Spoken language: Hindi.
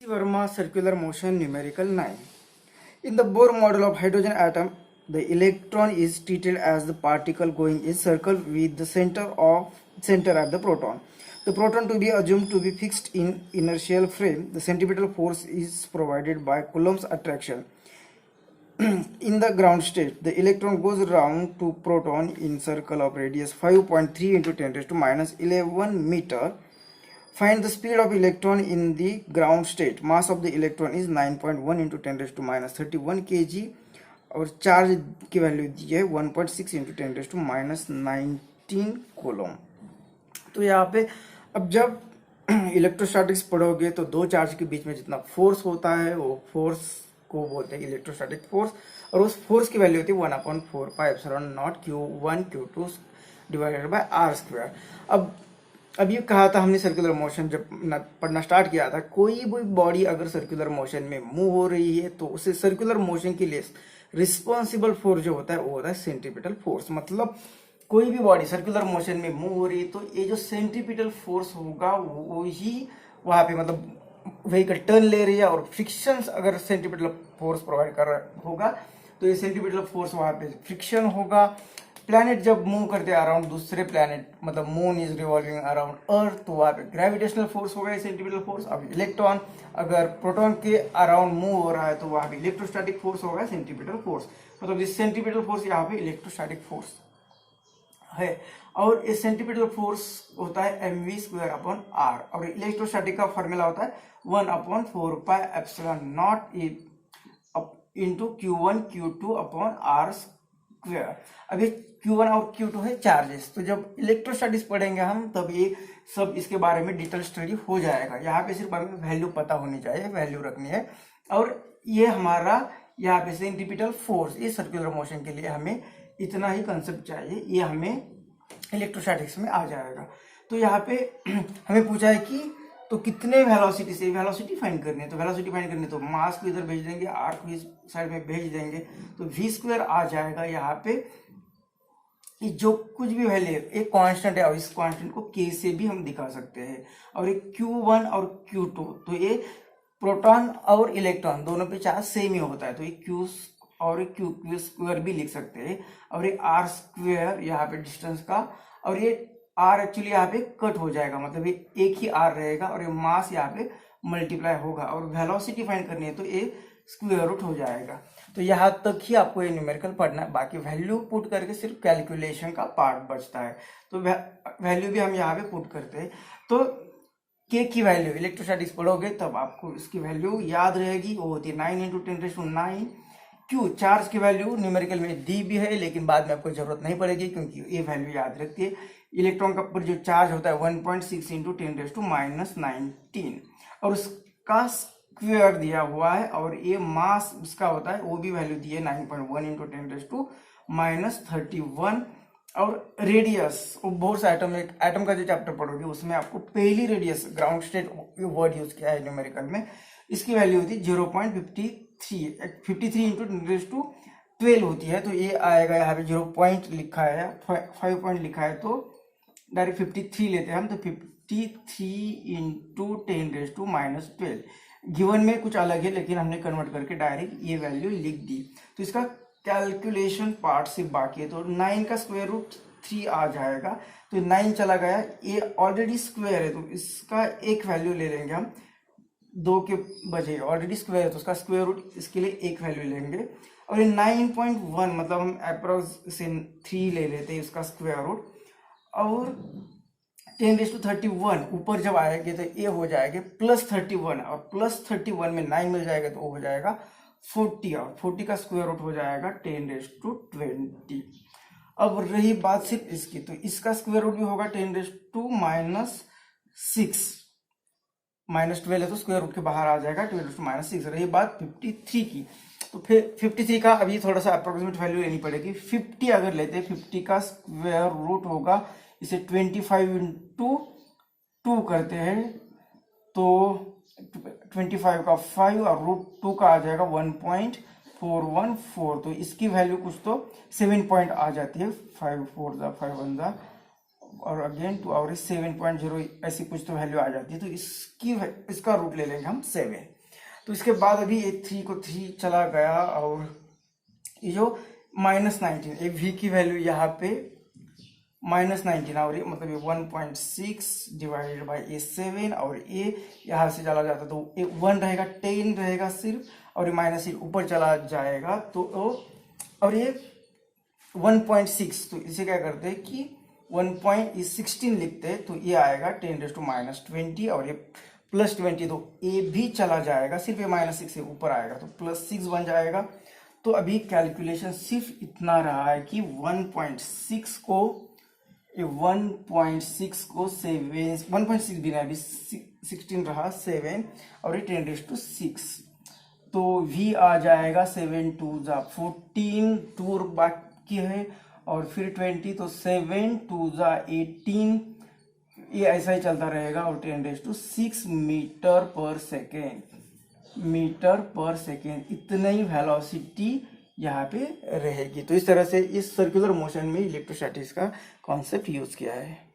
Verma circular motion numerical 9. In the Bohr model of hydrogen atom, the electron is treated as the particle going in circle with the center at the proton. The proton to be assumed to be fixed in inertial frame. The centripetal force is provided by Coulomb's attraction. In the ground state, the electron goes round to proton in circle of radius 5.3 into 10 raised to minus 11 meter. Find the speed of electron in the ground state. Mass of the electron is 9.1 into 10 raised to minus 31 kg और चार्ज की वैल्यू दी है 1.6 into 10 raise to minus 19 coulomb. तो यहाँ पे अब जब इलेक्ट्रोस्टैटिक्स पढ़ोगे तो दो चार्ज के बीच में जितना फोर्स होता है वो फोर्स को बोलते हैं इलेक्ट्रोस्टैटिक फोर्स, और उस फोर्स की वैल्यू होती है 1/4 pi epsilon not Q1 Q2 divided by R square. अब ये कहा था हमने सर्कुलर मोशन जब पढ़ना स्टार्ट किया था, कोई भी बॉडी अगर सर्कुलर मोशन में मूव हो रही है तो उसे सर्कुलर मोशन के लिए रिस्पॉन्सिबल फोर्स जो होता है वो होता है सेंट्रीपिटल फोर्स। मतलब कोई भी बॉडी सर्कुलर मोशन में मूव हो रही है तो ये जो सेंट्रीपिटल फोर्स होगा वो ही वहां पे मतलब व्हीकल टर्न ले रही है, और फ्रिक्शन अगर सेंट्रीपिटल फोर्स प्रोवाइड कर रहा होगा तो ये सेंट्रीपिटल फोर्स वहां पे फ्रिक्शन होगा। प्लैनेट जब मूव करते हैं अराउंड दूसरे प्लैनेट, मतलब मून इज रिवॉल्विंग अराउंड अर्थ, तो वहां पे ग्रेविटेशनल फोर्स होगा सेंट्रीपिटल फोर्स। अब इलेक्ट्रॉन अगर प्रोटॉन के अराउंड मूव हो रहा है तो वहां पे इलेक्ट्रोस्टैटिक फोर्स होगा सेंट्रीपिटल फोर्स। मतलब इस सेंट्रीपिटल फोर्स यहाँ पे इलेक्ट्रोस्टैटिक फोर्स है, और इस सेंट्रीपिटल फोर्स होता है mv²/r, और इलेक्ट्रोस्टैटिक का फॉर्मूला होता है 1/4 pi epsilon not into Q1 Q2/r square. अब ये Q1 और Q2 है चार्जेस, तो जब इलेक्ट्रोस्टैटिक्स पढ़ेंगे हम तब ये सब इसके बारे में डिटेल स्टडी हो जाएगा। यहाँ पे सिर्फ हमें वैल्यू पता होनी चाहिए, वैल्यू रखनी है। और ये हमारा यहाँ पे सेंट्रीपिटल फोर्स, ये सर्कुलर मोशन के लिए हमें इतना ही कंसेप्ट चाहिए, ये हमें इलेक्ट्रोस्टैटिक्स में आ जाएगा। तो यहाँ पे हमें पूछा है कि तो कितने वेलोसिटी से वेलोसिटी फाइंड करनी है, तो वेलोसिटी फाइंड करनी है तो मास को इधर भेज देंगे, आर को इस साइड में भेज देंगे, तो v² आ जाएगा। यहाँ पे ये जो कुछ भी वैल्यू एक कांस्टेंट है और इस कांस्टेंट को k से भी हम दिखा सकते हैं। और ये Q1 और Q2 तो ये प्रोटॉन और इलेक्ट्रॉन दोनों पे चार्ज सेम ही होता है, तो ये Q और Q² भी लिख सकते हैं। और ये R स्क्वायर यहाँ पे डिस्टेंस का, और ये R एक्चुअली यहाँ पे कट हो जाएगा, मतलब ये एक ही R रहेगा, और ये मास यहाँ पे मल्टीप्लाई होगा। और वेलोसिटी फाइंड करनी है तो ये स्क्वायर रूट हो जाएगा। तो यहाँ तक ही आपको ये न्यूमेरिकल पढ़ना है, बाकी वैल्यू पुट करके सिर्फ कैलकुलेशन का पार्ट बचता है। तो वैल्यू भी हम यहाँ पे पुट करते हैं। तो के की वैल्यू इलेक्ट्रोस्टैटिक्स पढ़ोगे तब आपको इसकी वैल्यू याद रहेगी, वो होती है 9 इंटू 10⁹। क्यू चार्ज की वैल्यू न्यूमेरिकल में दी भी है, लेकिन बाद में आपको जरूरत नहीं पड़ेगी क्योंकि ये वैल्यू याद रखती है। इलेक्ट्रॉन का पर जो चार्ज होता है 1.6 इंटू 10⁻⁻⁹, और उसका स्क्वायर दिया हुआ है, और ये मास उसका होता है वो भी वैल्यू दी है 9.1 इंटू 10⁻31। और रेडियस बोर से एटम का जो चैप्टर पढ़ोगे उसमें आपको पहली radius ground state word use किया है न्यूमेरिकल में, इसकी वैल्यू होती है 0.53 इंटू 10⁻12 होती है। तो ये आएगा यहाँ पे 0 पॉइंट लिखा है, 5 पॉइंट लिखा है, तो डायरेक्ट 53 लेते हैं हम, तो 53 इंटू 10⁻12 गिवन में कुछ अलग है लेकिन हमने कन्वर्ट करके डायरेक्ट ये वैल्यू लिख दी। तो इसका कैलकुलेशन पार्ट से बाकी है, तो 9 का स्क्वायर रूट 3 आ जाएगा, तो 9 चला गया, ये ऑलरेडी स्क्वायर है तो इसका एक वैल्यू ले लेंगे हम, 2 के बजे ऑलरेडी स्क्वायर है तो उसका स्क्वायर रूट इसके लिए एक वैल्यू लेंगे। और ये 9.1 मतलब हम अप्रोक्स से 3 ले लेते हैं इसका स्क्वायर रूट, और 10⁻31 ऊपर जब आएंगे तो ये हो जाएगा +31, और +31 में 9 मिल जाएगा तो वो हो जाएगा 40, और 40 का स्क्वायर रूट हो जाएगा 10⁻20। अब रही बात सिर्फ इसकी, तो इसका स्क्वायर रूट भी होगा 10⁻⁻6, -12 है तो स्क्वायर रूट के बाहर आ जाएगा 10⁻⁻6। रही बात 53 की, तो फिर 53 का अभी थोड़ा सा अप्रोक्सीमेट वैल्यू लेनी पड़ेगी। 50 अगर लेते हैं, 50 का स्क्वायर रूट होगा, इसे 25 इंटू 2 करते हैं तो 25 का 5 और √2 का आ जाएगा 1.414, तो इसकी वैल्यू कुछ तो 7 पॉइंट आ जाती है, 5 4 5 1 और अगेन 2 और 7.0 ऐसी कुछ तो वैल्यू आ जाती है। तो इसका रूट ले लेंगे हम 7। तो इसके बाद अभी ये 3 को 3 चला गया और ये जो -19 ये v की वैल्यू यहाँ पे -19 और ये मतलब ये 1.6 डिवाइडेड बाई ये 7 और ये यहाँ से चला जाता तो ये 1 रहेगा, 10 रहेगा सिर्फ, और ये माइनस ऊपर चला जाएगा तो और ये 1.6, तो इसे क्या करते हैं कि 1.16 लिखते हैं, तो ये आएगा 10⁻⁻20 और ये +20, तो ये भी चला जाएगा, सिर्फ ये -6 से ऊपर आएगा तो +6 बन जाएगा। तो अभी कैलकुलेशन सिर्फ इतना रहा है कि 1.6 को 7, 1.6 भी नहीं, अभी 16 रहा, 7 और ये 10⁻6, तो v आ जाएगा 7 2 जा 14, 2 बाकी है और फिर 20, तो 7 2 जा 18, ये ऐसा ही चलता रहेगा और 10⁻6 मीटर पर सेकेंड इतना ही वेलोसिटी यहाँ पे रहेगी। तो इस तरह से इस सर्कुलर मोशन में इलेक्ट्रोस्टैटिक्स का कॉन्सेप्ट यूज किया है।